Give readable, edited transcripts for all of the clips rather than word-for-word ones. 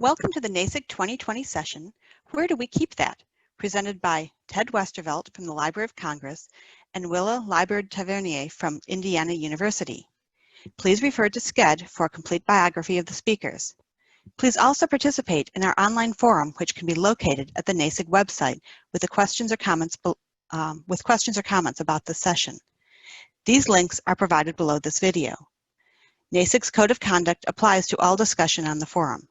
Welcome to the NASIG 2020 session, Where Do We Keep That? Presented by Ted Westervelt from the Library of Congress and Willa Liebert-Tavernier from Indiana University. Please refer to SCED for a complete biography of the speakers. Please also participate in our online forum, which can be located at the NASIG website with questions or comments about the session. These links are provided below this video. NASIG's Code of Conduct applies to all discussion on the forum.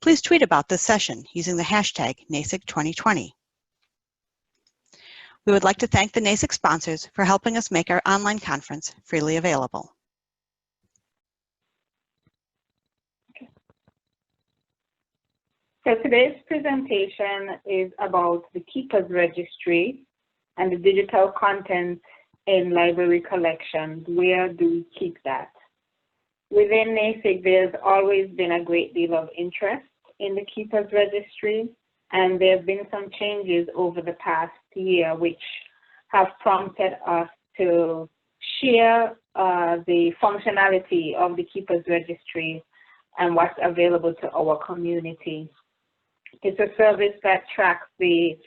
Please tweet about this session using the hashtag NASIG 2020. We would like to thank the NASIG sponsors for helping us make our online conference freely available. So today's presentation is about the Keepers Registry and the digital content in library collections. Where do we keep that? Within NASIG, there's always been a great deal of interest in the Keepers Registry, and there have been some changes over the past year which have prompted us to share the functionality of the Keepers Registry and what's available to our community. It's a service that tracks the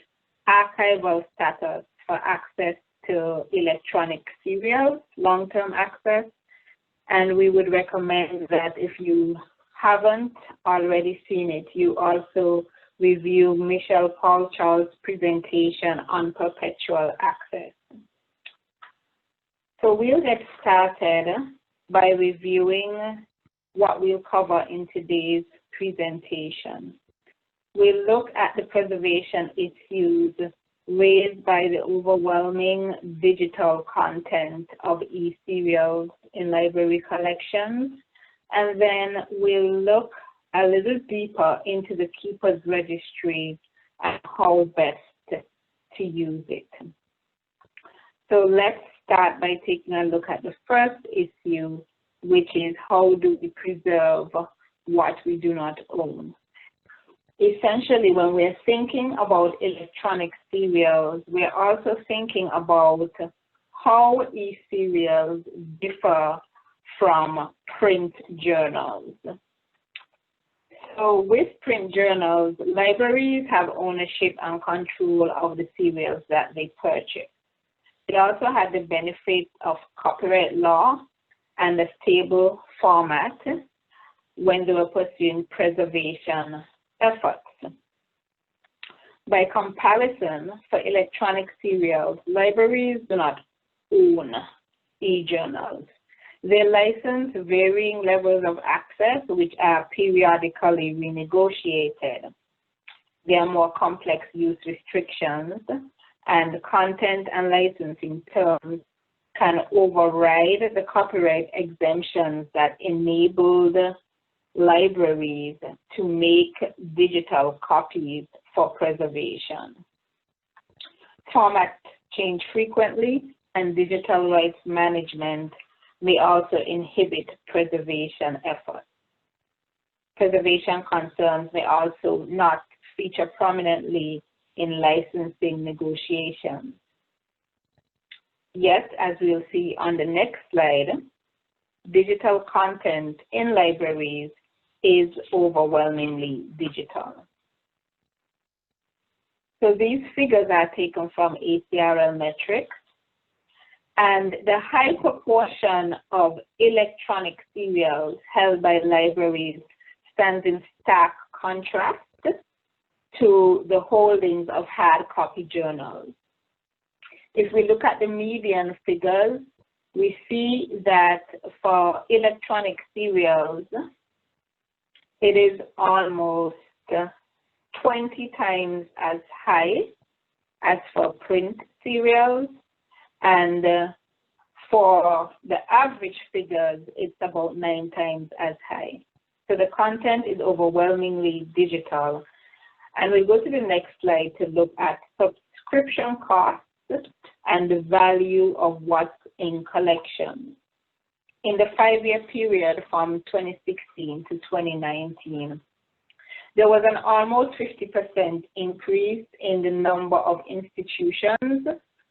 archival status for access to electronic serials, long-term access, and we would recommend that if you haven't already seen it, you also review Michelle Paul Charles' presentation on perpetual access. So we'll get started by reviewing what we'll cover in today's presentation. We'll look at the preservation issues raised by the overwhelming digital content of e-serials in library collections, and then we'll look a little deeper into the Keepers Registry and how best to use it. So let's start by taking a look at the first issue, which is how do we preserve what we do not own? Essentially, when we're thinking about electronic serials, we're also thinking about how e-serials differ from print journals. So with print journals, libraries have ownership and control of the serials that they purchase. They also had the benefits of copyright law and a stable format when they were pursuing preservation efforts. By comparison, for electronic serials, libraries do not own e-journals. They license varying levels of access, which are periodically renegotiated. There are more complex use restrictions, and content and licensing terms can override the copyright exemptions that enabled libraries to make digital copies for preservation. Formats change frequently, and digital rights management may also inhibit preservation efforts. Preservation concerns may also not feature prominently in licensing negotiations. Yet, as we'll see on the next slide, digital content in libraries is overwhelmingly digital. So these figures are taken from ACRL metrics, and the high proportion of electronic serials held by libraries stands in stark contrast to the holdings of hard copy journals. If we look at the median figures, we see that for electronic serials, it is almost 20 times as high as for print serials, and for the average figures, it's about 9 times as high. So the content is overwhelmingly digital. And we go to the next slide to look at subscription costs and the value of what's in collections. In the 5-year period from 2016 to 2019, there was an almost 50% increase in the number of institutions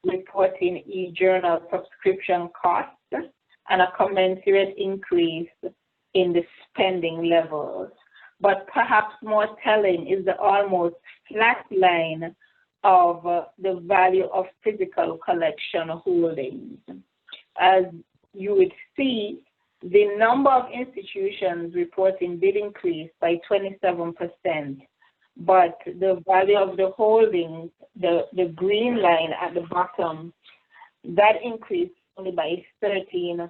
reporting e-journal subscription costs and a commensurate increase in the spending levels. but perhaps more telling is the almost flat line of the value of physical collection holdings. As you would see, the number of institutions reporting did increase by 27%, but the value of the holdings, the green line at the bottom, that increased only by 13%.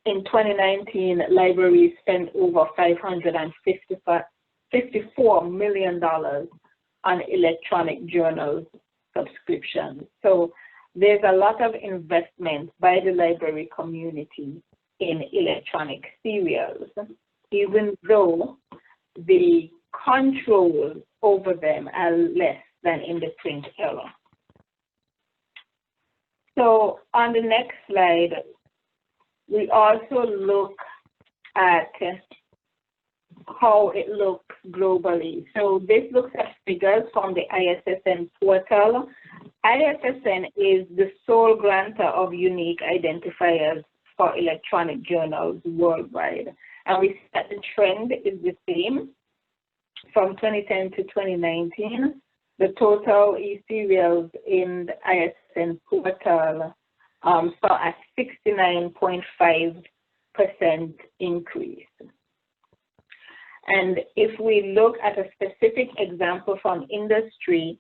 In 2019, libraries spent over $554 million on electronic journals subscriptions. So there's a lot of investment by the library community in electronic serials, even though the control over them are less than in the print era. So on the next slide, we also look at how it looks globally. So this looks at figures from the ISSN portal. ISSN is the sole grantor of unique identifiers for electronic journals worldwide. And we see that the trend is the same from 2010 to 2019. The total e-serials in the ISSN portal saw a 69.5% increase. And if we look at a specific example from industry,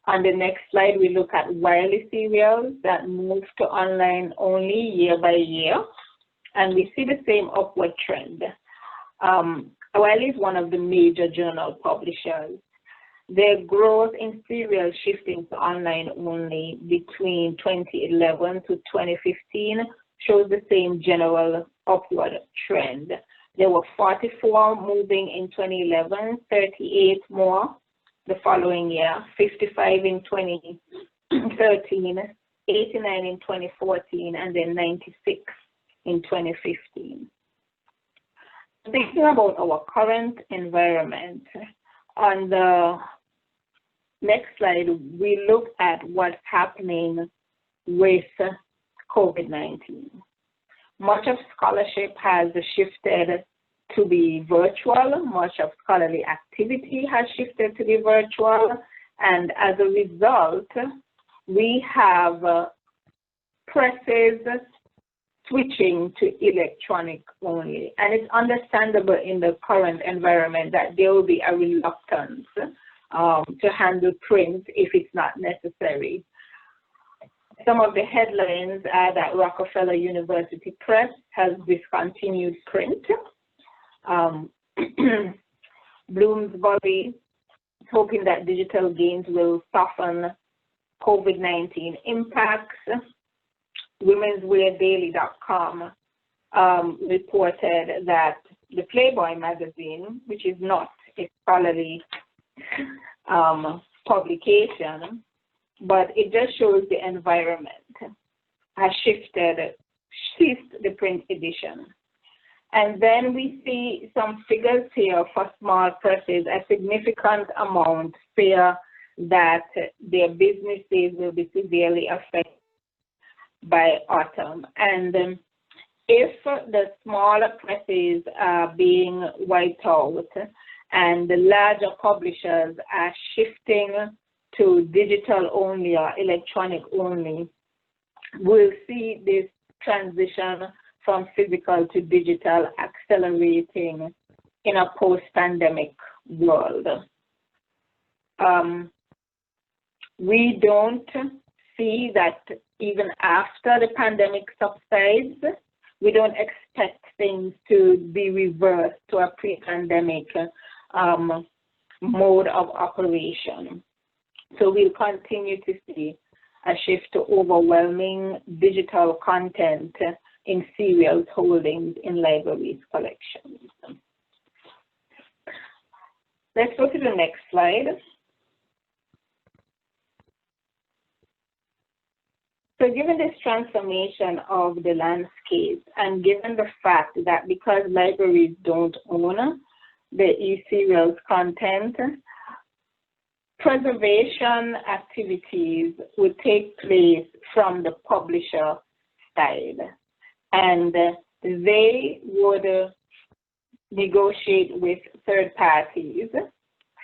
on the next slide, we look at wireless serials that move to online only year by year, and we see the same upward trend. Wiley is one of the major journal publishers. Their growth in serial shifting to online only between 2011 to 2015 shows the same general upward trend. There were 44 moving in 2011, 38 more the following year, 55 in 2013, 89 in 2014, and then 96 in 2015. Thinking about our current environment, on the next slide, we look at what's happening with COVID-19. Much of scholarship has shifted to be virtual. Much of scholarly activity has shifted to be virtual. And as a result, we have presses switching to electronic only. And it's understandable in the current environment that there will be a reluctance to handle print if it's not necessary. Some of the headlines are that Rockefeller University Press has discontinued print. Bloomsbury is hoping that digital gains will soften COVID-19 impacts. WomensWearDaily.com reported that the Playboy magazine, which is not a scholarly publication, but it just shows the environment has ceased the print edition. And then we see some figures here for small presses. A significant amount fear that their businesses will be severely affected by autumn. And if the smaller presses are being wiped out and the larger publishers are shifting to digital only or electronic only, we'll see this transition from physical to digital accelerating in a post-pandemic world. We don't see that even after the pandemic subsides, we don't expect things to be reversed to a pre-pandemic mode of operation. So we'll continue to see a shift to overwhelming digital content in serials holdings in libraries collections. Let's go to the next slide. So given this transformation of the landscape and given the fact that because libraries don't own the e-serials content, preservation activities would take place from the publisher side. And they would negotiate with third parties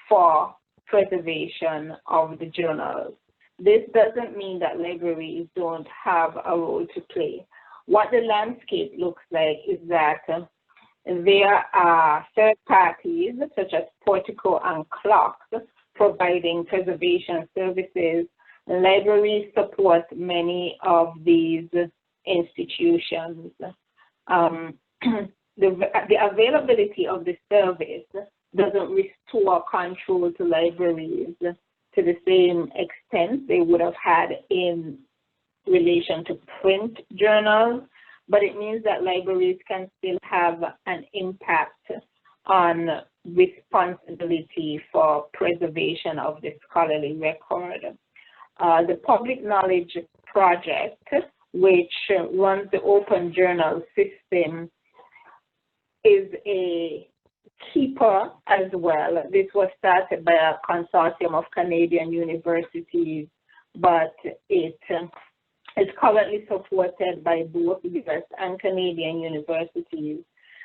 for preservation of the journals. This doesn't mean that libraries don't have a role to play. What the landscape looks like is that there are third parties such as Portico and Clocks providing preservation services. Libraries support many of these institutions. The availability of the service doesn't restore control to libraries to the same extent they would have had in relation to print journals, but it means that libraries can still have an impact on responsibility for preservation of the scholarly record. The Public Knowledge Project, which runs the open journal system, is a keeper as well. This was started by a consortium of Canadian universities, but it is currently supported by both US and Canadian universities.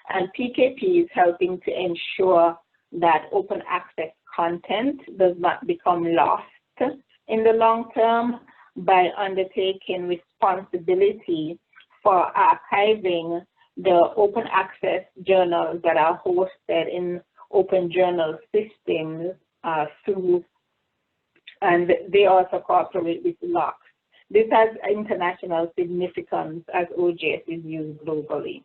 And PKP is helping to ensure that open access content does not become lost in the long term by undertaking responsibility for archiving the open access journals that are hosted in open journal systems and they also cooperate with LOCKSS. This has international significance as OJS is used globally.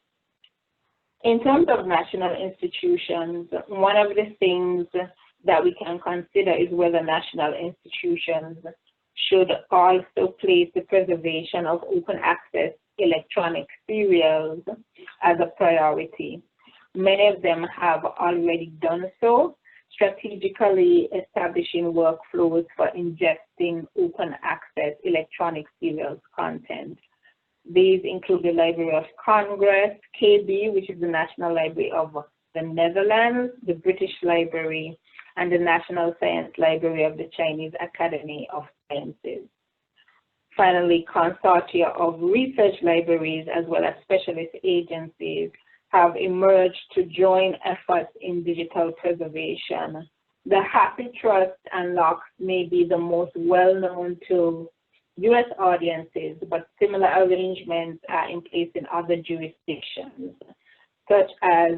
In terms of national institutions, one of the things that we can consider is whether national institutions should also place the preservation of open access electronic serials as a priority. Many of them have already done so, strategically establishing workflows for ingesting open access electronic serials content. These include the Library of Congress, KB, which is the National Library of the Netherlands, the British Library, and the National Science Library of the Chinese Academy of Sciences. Finally, consortia of research libraries as well as specialist agencies have emerged to join efforts in digital preservation. The Happy Trust and LOCKSS may be the most well-known to US audiences, but similar arrangements are in place in other jurisdictions, such as,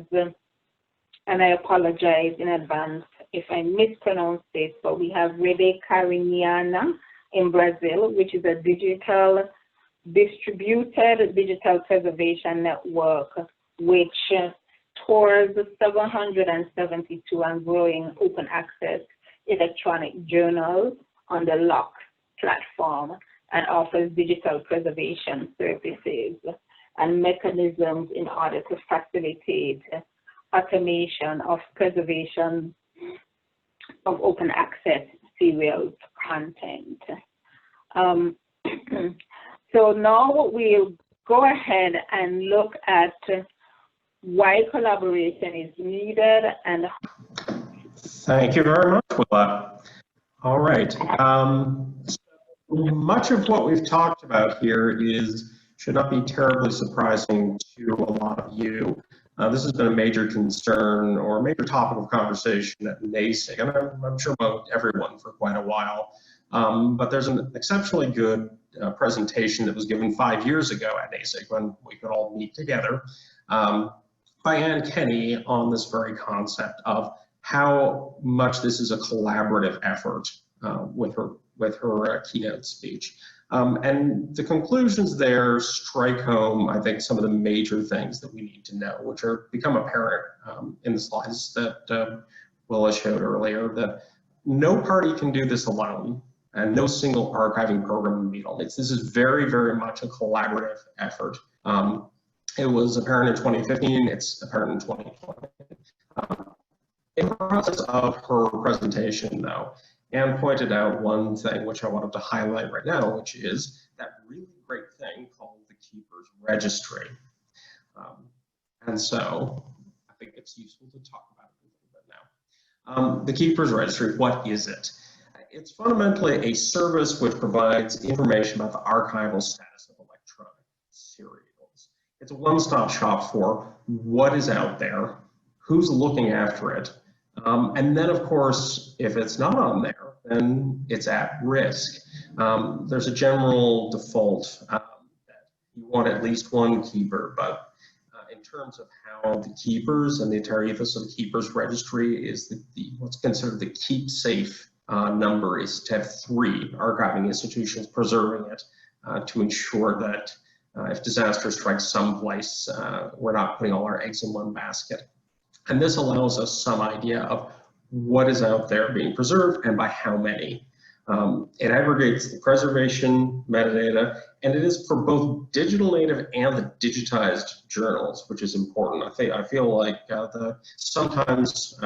and I apologize in advance if I mispronounce this, but we have Rede Cariniana in Brazil, which is a distributed digital preservation network, which tours 772 and growing open access electronic journals on the LOCKSS platform and offers digital preservation services and mechanisms in order to facilitate automation of preservation of open access serial content. So now we'll go ahead and look at why collaboration is needed and. Thank you very much, Willa. All right. So much of what we've talked about here should not be terribly surprising to a lot of you. This has been a major concern or a major topic of conversation at NASIG, and I'm sure about everyone for quite a while. But there's an exceptionally good presentation that was given 5 years ago at NASIG when we could all meet together by Ann Kenny on this very concept of how much this is a collaborative effort with her keynote speech. And the conclusions there strike home, I think, some of the major things that we need to know, which are become apparent in the slides that Willa showed earlier, that no party can do this alone, and no single archiving program can meet all needs. This is very, very much a collaborative effort. It was apparent in 2015, it's apparent in 2020. In the process of her presentation, though, Anne pointed out one thing which I wanted to highlight right now, which is that really great thing called the Keepers Registry. And so I think it's useful to talk about it a little bit now. The Keepers Registry, what is it? It's fundamentally a service which provides information about the archival status of electronic serials. It's a one-stop shop for what is out there, who's looking after it, and then of course, if it's not on there, then it's at risk. There's a general default that you want at least one keeper, but in terms of how the keepers and the entire ethos of the Keepers Registry is what's considered the keep safe number is to have 3 archiving institutions preserving it to ensure that if disaster strikes someplace, we're not putting all our eggs in one basket. And this allows us some idea of what is out there being preserved and by how many. It aggregates the preservation metadata, and it is for both digital native and the digitized journals, which is important. I feel like sometimes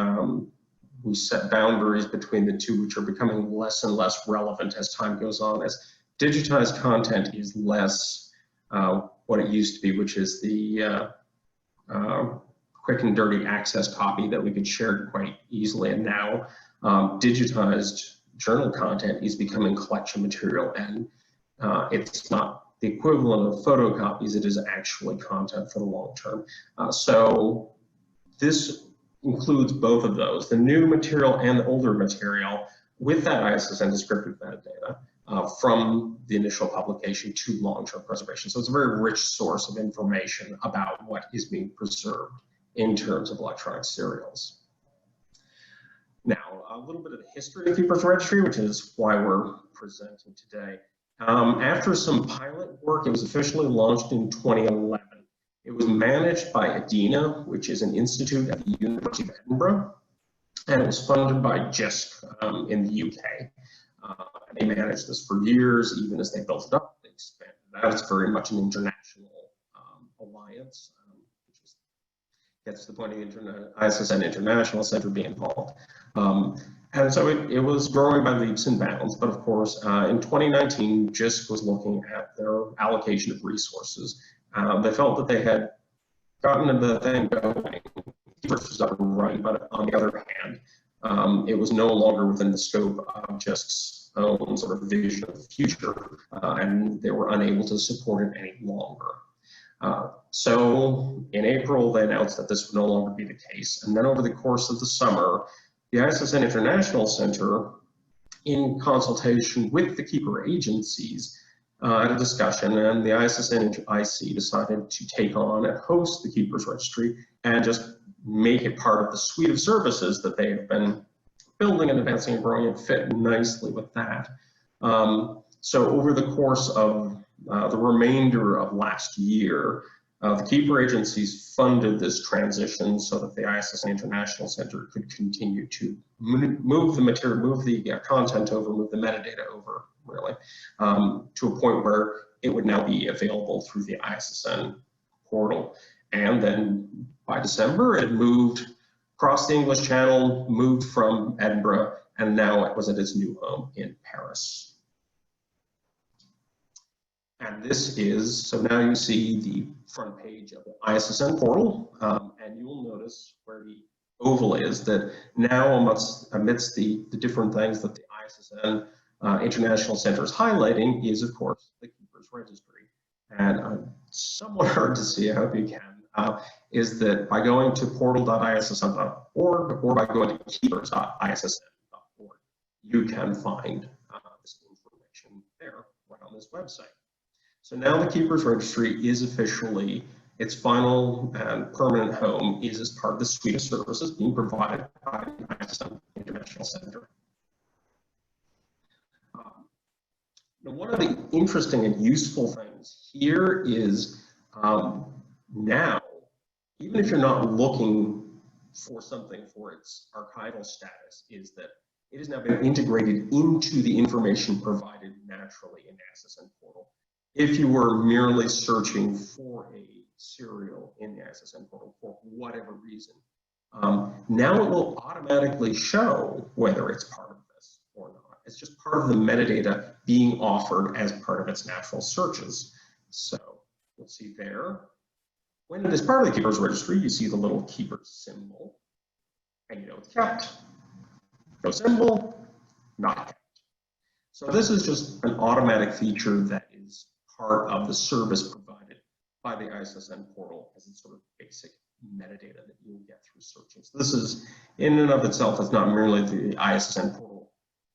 we set boundaries between the two, which are becoming less and less relevant as time goes on, as digitized content is less what it used to be, which is the quick and dirty access copy that we could share quite easily. And now digitized journal content is becoming collection material, and it's not the equivalent of photocopies, it is actually content for the long term. So this includes both of those, the new material and the older material, with that ISSN descriptive metadata from the initial publication to long-term preservation. So it's a very rich source of information about what is being preserved in terms of electronic serials. Now, a little bit of the history of Keepers Registry, which is why we're presenting today. After some pilot work, it was officially launched in 2011. It was managed by ADINA, which is an institute at the University of Edinburgh, and it was funded by JISC in the UK. They managed this for years, even as they built it up, they expanded it out. It's very much an international alliance, which gets to the point of the ISSN International Center being involved. And so it was growing by leaps and bounds, but of course, in 2019, JISC was looking at their allocation of resources. They felt that they had gotten the thing going, was up and running, but on the other hand, it was no longer within the scope of JISC's own sort of vision of the future, and they were unable to support it any longer. So in April, they announced that this would no longer be the case. And then over the course of the summer, the ISSN International Center, in consultation with the keeper agencies, had a discussion, and the ISSN IC decided to take on and host the Keepers Registry and just make it part of the suite of services that they have been building and advancing and growing, and fit nicely with that. So over the course of the remainder of last year, the keeper agencies funded this transition so that the ISSN International Center could continue to move the material, move the content over, move the metadata over, really, to a point where it would now be available through the ISSN portal. And then by December, it moved across the English Channel, moved from Edinburgh, and now it was at its new home in Paris. And this is, so now you see the front page of the ISSN portal, and you will notice where the oval is that now amidst the different things that the ISSN International Center is highlighting is, of course, the Keepers Registry. And somewhat hard to see, I hope you can, is that by going to portal.issn.org or by going to keepers.issn.org, you can find this information there right on this website. So now the Keepers Registry is officially, its final and permanent home is as part of the suite of services being provided by the ISSN International Center. Now, one of the interesting and useful things here is now, even if you're not looking for something for its archival status, is that it has now been integrated into the information provided naturally in the ISSN portal. If you were merely searching for a serial in the ISSN portal for whatever reason, now it will automatically show whether it's part of this or not. It's just part of the metadata being offered as part of its natural searches. So you'll see there, when it is part of the Keepers Registry, you see the little keeper symbol, and you know it's kept. No symbol, not kept. So this is just an automatic feature that is part of the service provided by the ISSN portal as its sort of basic metadata that you get through searching. So this is, in and of itself, it's not merely the ISSN portal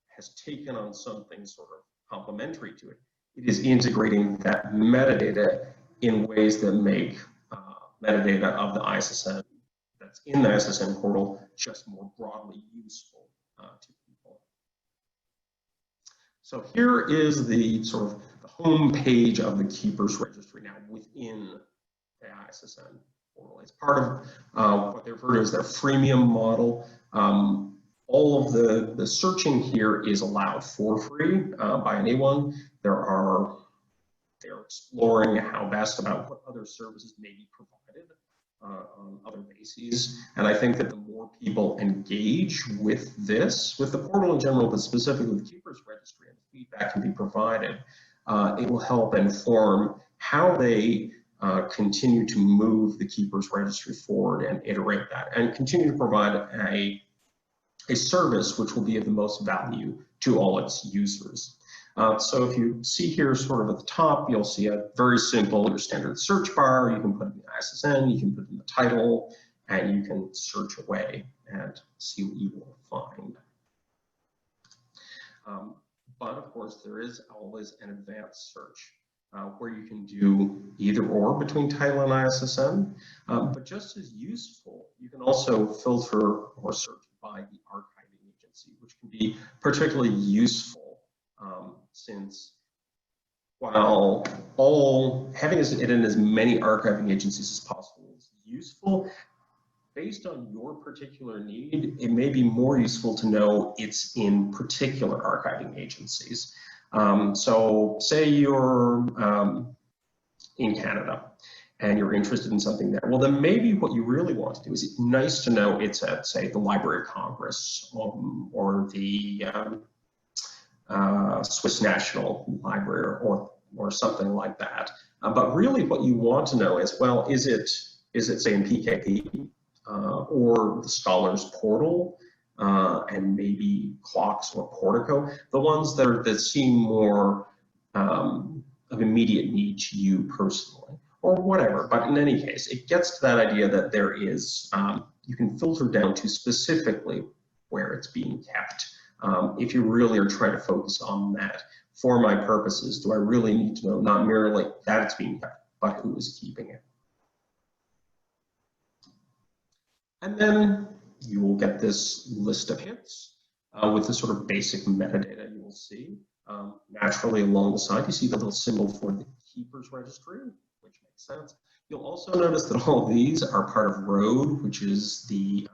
has taken on something sort of complementary to it. It is integrating that metadata in ways that make metadata of the ISSN that's in the ISSN portal just more broadly useful to people. So here is the sort of the home page of the Keepers Registry now within the ISSN portal. It's part of what they refer to as their freemium model. All of the searching here is allowed for free by anyone. They're exploring how best about what other services may be provided on other bases. And I think that the more people engage with this, with the portal in general, but specifically with the Keepers Registry, and the feedback can be provided, it will help inform how they continue to move the Keepers Registry forward and iterate that, and continue to provide a service which will be of the most value to all its users. So if you see here sort of at the top, you'll see a very simple your standard search bar. You can put in the ISSN, you can put in the title, and you can search away and see what you will find. But of course, there is always an advanced search where you can do either or between title and ISSN. But just as useful, you can also filter or search by the archiving agency, which can be particularly useful since while having it in as many archiving agencies as possible is useful, based on your particular need, it may be more useful to know it's in particular archiving agencies. So say you're in Canada and you're interested in something there. Well, then maybe what you really want to do is it's nice to know it's at, say, the Library of Congress or the Swiss National Library or something like that. But really what you want to know is, well, is it say in PKP or the Scholars Portal and maybe Clocks or Portico, the ones that seem more of immediate need to you personally, or whatever. But in any case, it gets to that idea that there is, you can filter down to specifically where it's being kept. If you really are trying to focus on that, for my purposes, do I really need to know not merely that it's being kept, but who is keeping it? And then you will get this list of hits with the sort of basic metadata you will see. Naturally, along the side, you see the little symbol for the Keepers Registry, which makes sense. You'll also notice that all of these are part of ROAD, which is the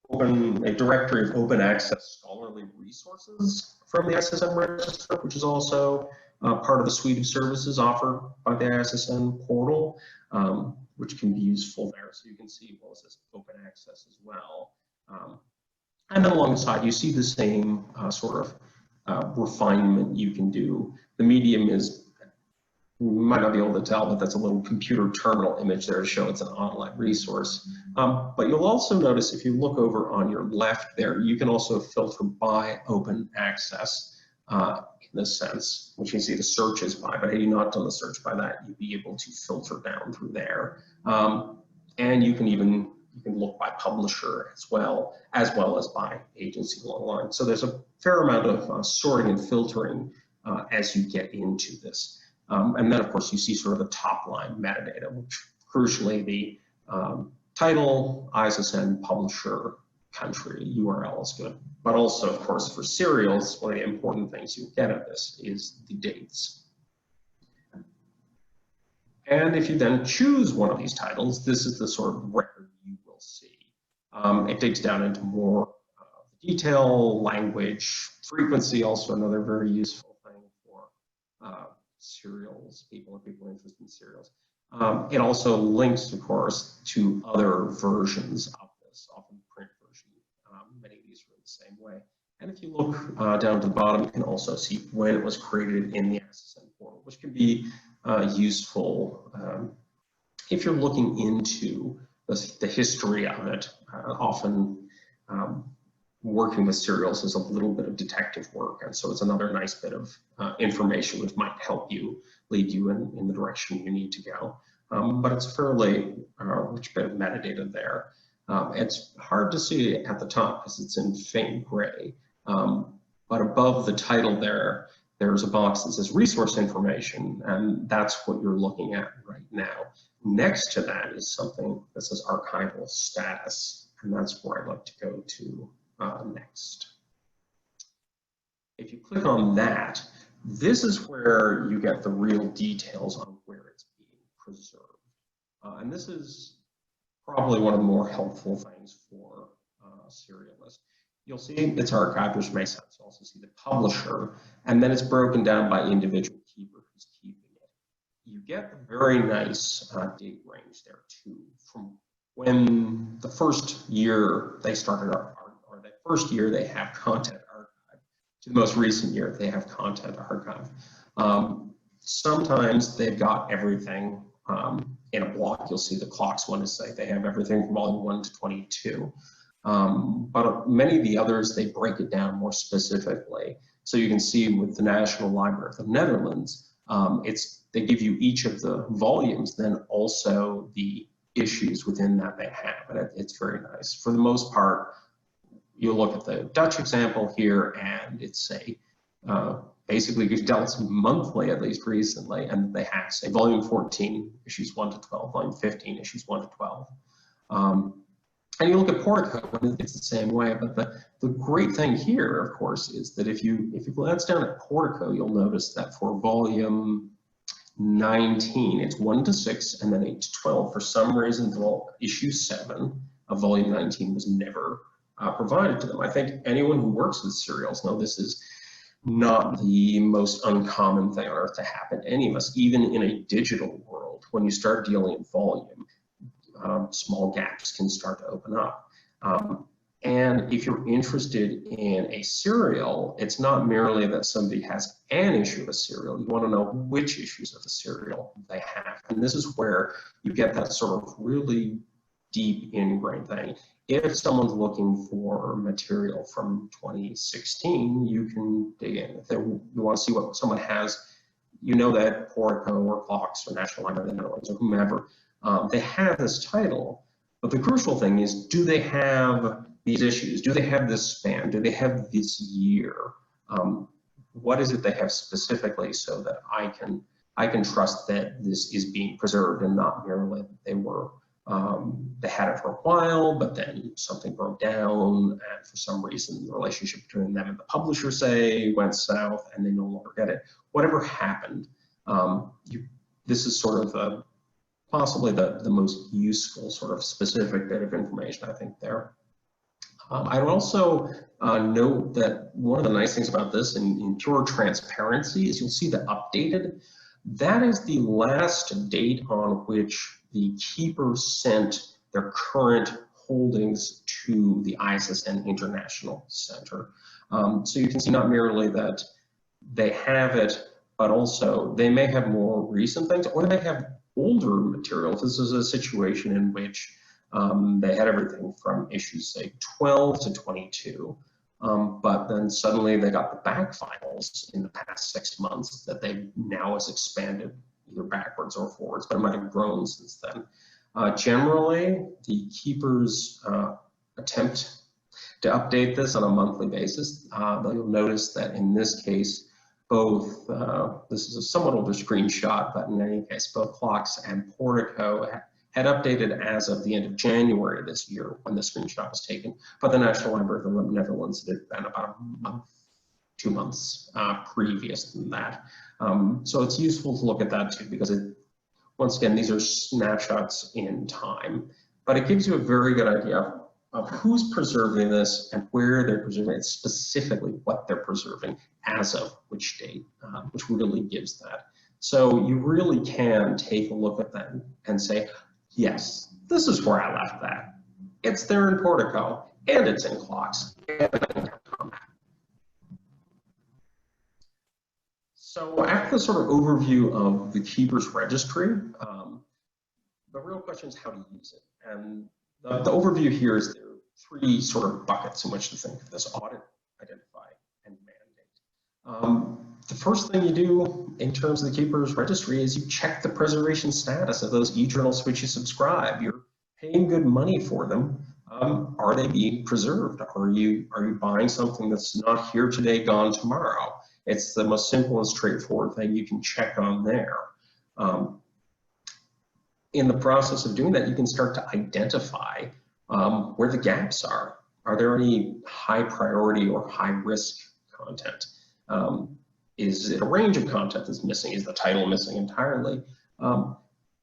a directory of open access scholarly resources from the ISSN Register, which is also part of the suite of services offered by the ISSN portal, which can be useful there. So you can see, well, it says open access as well. And then along the side, you see the same sort of refinement you can do. The medium is, you might not be able to tell, but that's a little computer terminal image there to show it's an online resource. But you'll also notice if you look over on your left there, you can also filter by open access in this sense, which you can see the search is by, but had you not done the search by that, you'd be able to filter down through there. And you can look by publisher as well as by agency along the line. So there's a fair amount of sorting and filtering as you get into this. And then, of course, you see sort of the top line metadata, which crucially the title, ISSN, publisher, country, URL is good. But also, of course, for serials, one of the important things you get at this is the dates. And if you then choose one of these titles, this is the sort of record you will see. It digs down into more detail, language, frequency, also another very useful thing for serials, people interested in serials. It also links, of course, to other versions of this, often print version. Many of these are the same way. And if you look down to the bottom, you can also see when it was created in the ISSN portal, which can be useful if you're looking into the history of it. Often working with serials is a little bit of detective work, and so it's another nice bit of information which might help you, lead you in the direction you need to go. but it's fairly rich bit of metadata there. It's hard to see at the top because it's in faint gray, but above the title there, there's a box that says resource information, and that's what you're looking at right now. Next to that is something that says archival status, and that's where I'd like to go to next. If you click on that, this is where you get the real details on where it's being preserved. And this is probably one of the more helpful things for serialists. You'll see it's archived, which makes sense. You also see the publisher, and then it's broken down by individual keeper who's keeping it. You get a very nice date range there too, from when the first year they started, or the first year they have content archived, to the most recent year they have content archived. Sometimes they've got everything in a block. You'll see the clocks one is say they have everything from volume 1 to 22. But many of the others, they break it down more specifically. So you can see with the National Library of the Netherlands, they give you each of the volumes, then also the issues within that they have, and it's very nice. For the most part, you look at the Dutch example here, and it's basically you've dealt monthly, at least recently, and they have, say, volume 14, issues 1 to 12, volume 15, issues 1 to 12. And you look at Portico, and it's the same way. But the great thing here, of course, is that if you glance down at Portico, you'll notice that for volume 19, it's 1 to 6, and then 8 to 12. For some reason, issue 7 of volume 19 was never provided to them. I think anyone who works with serials know this is not the most uncommon thing on earth to happen to any of us, even in a digital world. When you start dealing in volume, small gaps can start to open up. And if you're interested in a serial, it's not merely that somebody has an issue of a serial. You want to know which issues of the serial they have. And this is where you get that sort of really deep ingrained thing. If someone's looking for material from 2016, you can dig in. If you want to see what someone has, you know that Portico or Fox or National Library of the Netherlands or whomever, they have this title, but the crucial thing is, do they have these issues? Do they have this span? Do they have this year? What is it they have specifically, so that I can trust that this is being preserved and not merely that they had it for a while, but then something broke down, and for some reason the relationship between them and the publisher, say, went south, and they no longer get it. Whatever happened, this is sort of possibly the most useful sort of specific bit of information, I think, there. I would also note that one of the nice things about this in pure transparency is you'll see the updated. That is the last date on which the keeper sent their current holdings to the ISSN International Center. So you can see not merely that they have it, but also they may have more recent things, or they may have older material. This is a situation in which they had everything from issues, say, 12 to 22, but then suddenly they got the back files in the past 6 months that they now has expanded either backwards or forwards, but it might have grown since then. Generally, the keepers attempt to update this on a monthly basis. You'll notice that in this case, both, this is a somewhat older screenshot, but in any case, both Clocks and Portico had updated as of the end of January this year when the screenshot was taken. But the National Library of the Netherlands had been about a month, 2 months previous than that. So it's useful to look at that too, because once again, these are snapshots in time, but it gives you a very good idea of who's preserving this and where they're preserving it, specifically what they're preserving as of which date, which really gives that. So you really can take a look at that and say, yes, this is where I left that. It's there in Portico, and it's in Clocks, and so after the sort of overview of the Keepers Registry, the real question is how to use it. And the overview here is there are 3 sort of buckets in which to think of this: audit, identify, and mandate. the first thing you do in terms of the Keepers Registry is you check the preservation status of those e-journals to which you subscribe. You're paying good money for them. Are they being preserved? Are you buying something that's not here today, gone tomorrow? It's the most simple and straightforward thing you can check on there. In the process of doing that, you can start to identify where the gaps are. Are there any high priority or high risk content? Is it a range of content that's missing? Is the title missing entirely?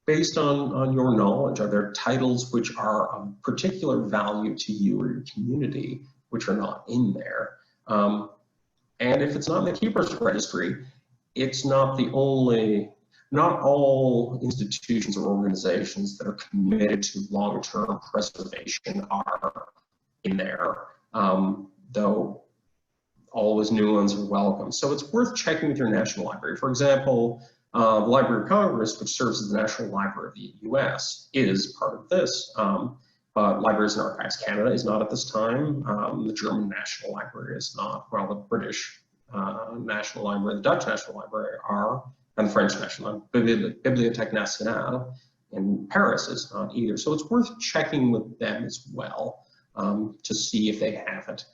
Based on your knowledge, are there titles which are of particular value to you or your community which are not in there? And if it's not in the Keepers Registry, it's not the only, not all institutions or organizations that are committed to long-term preservation are in there, though always new ones are welcome. So it's worth checking with your national library. For example, the Library of Congress, which serves as the National Library of the US, is part of this. But Libraries and Archives Canada is not at this time. The German National Library is not. Well, the British National Library, the Dutch National Library are, and the French National Library, Bibliothèque Nationale in Paris is not either. So it's worth checking with them as well to see if they have it.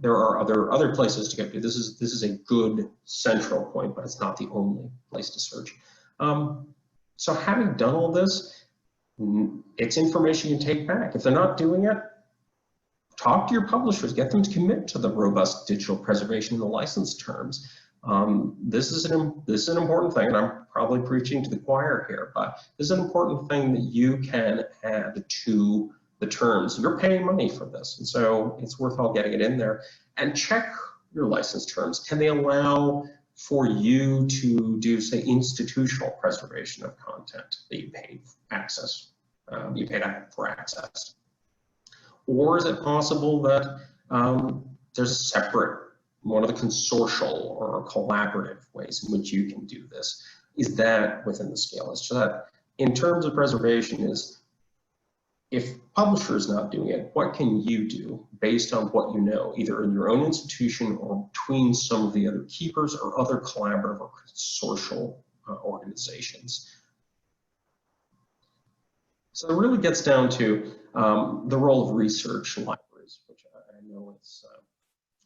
There are other places to go to. This is a good central point, but it's not the only place to search. So having done all this, it's information you take back. If they're not doing it, talk to your publishers, get them to commit to the robust digital preservation and the license terms. This is an important thing, and I'm probably preaching to the choir here, but this is an important thing that you can add to the terms. You're paying money for this, and so it's worthwhile getting it in there. And check your license terms. Can they allow for you to do, say, institutional preservation of content that you paid access, you paid for access? Or is it possible that there's a separate, one of the consortial or collaborative ways in which you can do this? Is that within the scale? So that in terms of preservation is, if publisher is not doing it, what can you do based on what you know, either in your own institution or between some of the other keepers or other collaborative or consortial organizations? So it really gets down to the role of research libraries, which I know is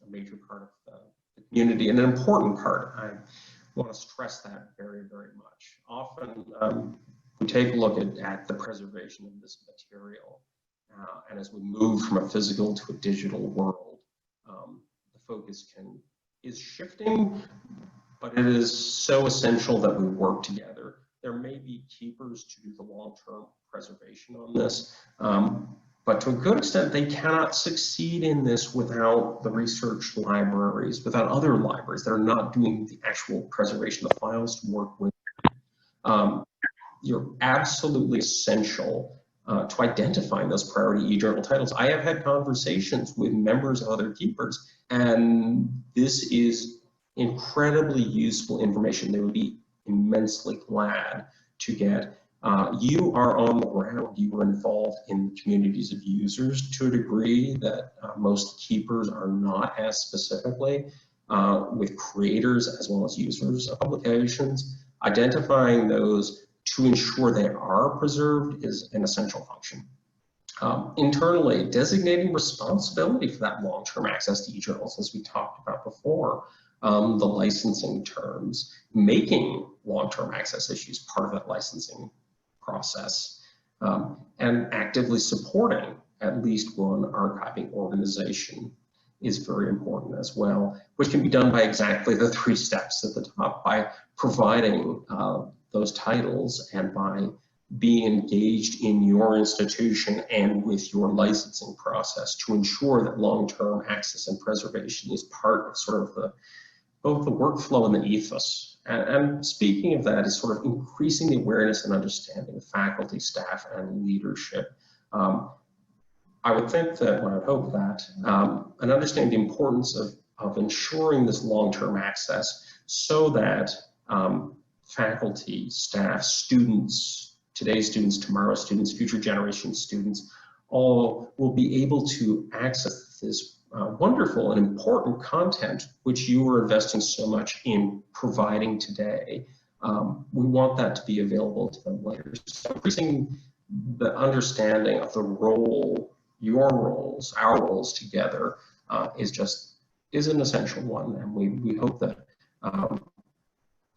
a major part of the community and an important part. I want to stress that very, very much. Often we take a look at the preservation of this material, and as we move from a physical to a digital world, the focus is shifting, but it is so essential that we work together. There may be keepers to do the long-term preservation on this, but to a good extent, they cannot succeed in this without the research libraries, without other libraries that are not doing the actual preservation of the files to work with. You're absolutely essential to identifying those priority e-journal titles. I have had conversations with members of other keepers, and this is incredibly useful information. They would be immensely glad to get. You are on the ground, you are involved in communities of users to a degree that most keepers are not as specifically, with creators as well as users of publications. Identifying those to ensure they are preserved is an essential function. Internally, designating responsibility for that long-term access to e-journals, as we talked about before, the licensing terms, making long-term access issues part of that licensing process, and actively supporting at least one archiving organization is very important as well, which can be done by exactly the 3 steps at the top, by providing those titles and by being engaged in your institution and with your licensing process to ensure that long-term access and preservation is part of sort of both the workflow and the ethos. And speaking of that, is sort of increasing the awareness and understanding of faculty, staff, and leadership. I would think that, or I would hope that, and understand the importance of ensuring this long-term access so that faculty, staff, students, today's students, tomorrow's students, future generation students, all will be able to access this wonderful and important content which you are investing so much in providing today. We want that to be available to them later. So increasing the understanding of the role, your roles, our roles together is an essential one, and we hope that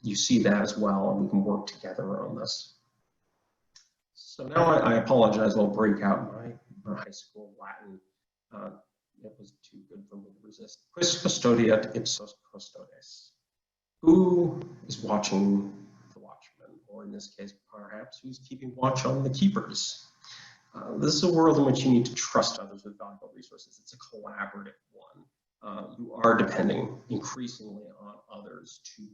you see that as well, and we can work together on this. So now I apologize, I'll break out my high school Latin. It was too good for me to resist. Quis custodiet ipsos custodes? Who is watching the watchmen, or in this case, perhaps, who's keeping watch on the keepers? This is a world in which you need to trust others with valuable resources. It's a collaborative one. You are depending increasingly on others to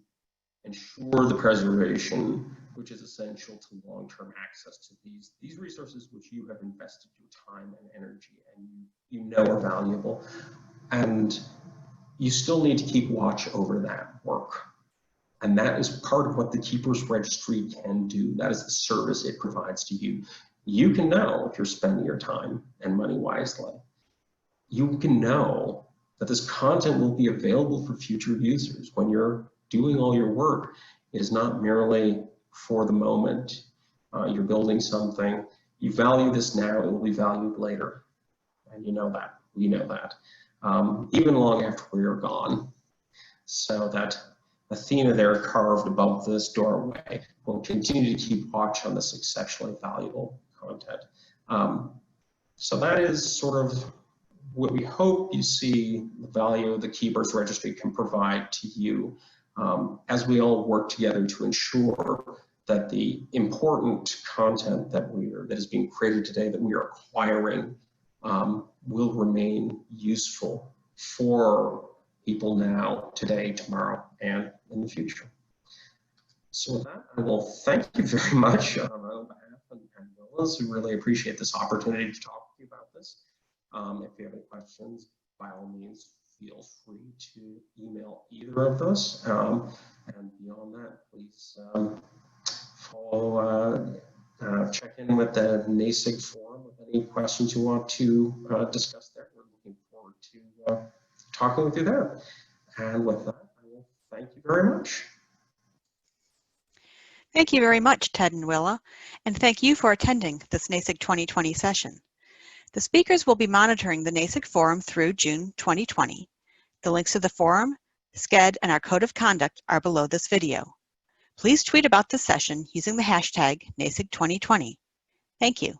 ensure the preservation, which is essential to long-term access to these resources which you have invested your time and energy and you know are valuable. And you still need to keep watch over that work. And that is part of what the Keepers Registry can do. That is the service it provides to you. You can know if you're spending your time and money wisely. You can know that this content will be available for future users. When you're doing all your work, it is not merely for the moment. You're building something. You value this now, it will be valued later. And you know that, we know that. Even long after we are gone. So that Athena there carved above this doorway will continue to keep watch on this exceptionally valuable content. So that is sort of what we hope you see the value of the Keepers Registry can provide to you as we all work together to ensure that the important content that is being created today, that we are acquiring, will remain useful for people now, today, tomorrow, and in the future. So with that, I will thank you very much on my own behalf and Willa's. We really appreciate this opportunity to talk to you about this. If you have any questions, by all means, feel free to email either of us. And beyond that, please follow, check in with the NASIG forum with any questions you want to discuss there. We're looking forward to talking with you there. And with that, I will thank you very much. Thank you very much, Ted and Willa, and thank you for attending this NASIG 2020 session. The speakers will be monitoring the NASIG forum through June 2020. The links to the forum, SCED, and our code of conduct are below this video. Please tweet about this session using the hashtag NASIG 2020. Thank you.